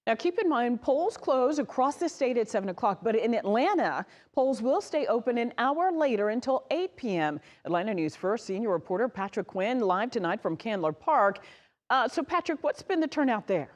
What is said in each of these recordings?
Now, keep in mind, polls close across the state at 7 o'clock, but in Atlanta, polls will stay open an hour later until 8 p.m. Atlanta News First senior reporter Patrick Quinn live tonight from Candler Park. So, Patrick, what's been the turnout there?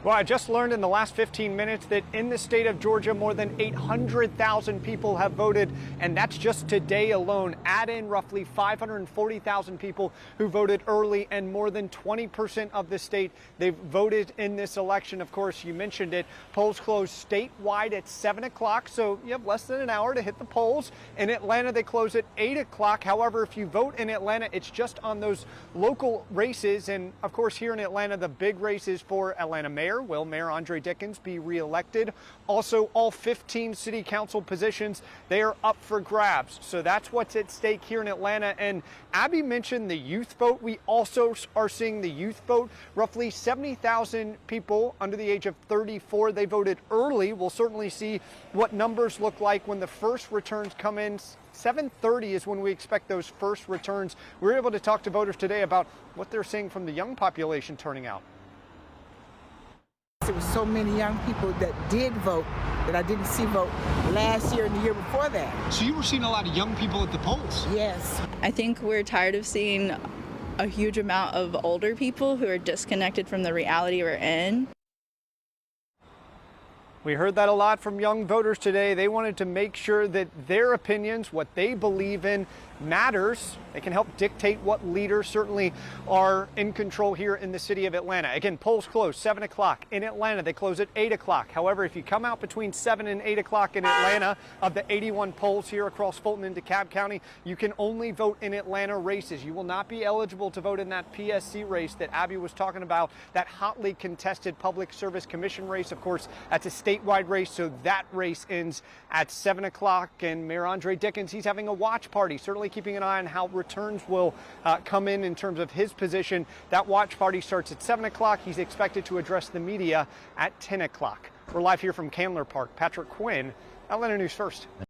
Well, I just learned in the last 15 minutes that in the state of Georgia, more than 800,000 people have voted, and that's just today alone. Add in roughly 540,000 people who voted early, and more than 20% of the state, they've voted in this election. Of course, you mentioned it. Polls close statewide at 7 o'clock, so you have less than an hour to hit the polls. In Atlanta, they close at 8 o'clock. However, if you vote in Atlanta, it's just on those local races. And of course, here in Atlanta, the big races for Atlanta mayor. Will Mayor Andre Dickens be reelected? Also, all 15 city council positions, they are up for grabs. So that's what's at stake here in Atlanta. And Abby mentioned the youth vote. We also are seeing the youth vote. Roughly 70,000 people under the age of 34, they voted early. We'll certainly see what numbers look like when the first returns come in. 7:30 is when we expect those first returns. We were able to talk to voters today about what they're seeing from the young population turning out. There were so many young people that did vote that I didn't see vote last year and the year before that. So you were seeing a lot of young people at the polls? Yes. I think we're tired of seeing a huge amount of older people who are disconnected from the reality we're in. We heard that a lot from young voters today. They wanted to make sure that their opinions, what they believe in, matters. They can help dictate what leaders certainly are in control here in the city of Atlanta. Again, polls close 7 o'clock. In Atlanta, they close at 8 o'clock. However, if you come out between 7 and 8 o'clock in Atlanta, of the 81 polls here across Fulton and DeKalb County, you can only vote in Atlanta races. You will not be eligible to vote in that PSC race that Abby was talking about, that hotly contested Public Service Commission race. Of course, that's a statewide race, so that race ends at 7 o'clock. And Mayor Andre Dickens, he's having a watch party, certainly keeping an eye on how returns will come in terms of his position. That watch party starts at 7 o'clock. He's expected to address the media at 10 o'clock. We're live here from Candler Park. Patrick Quinn, Atlanta News First.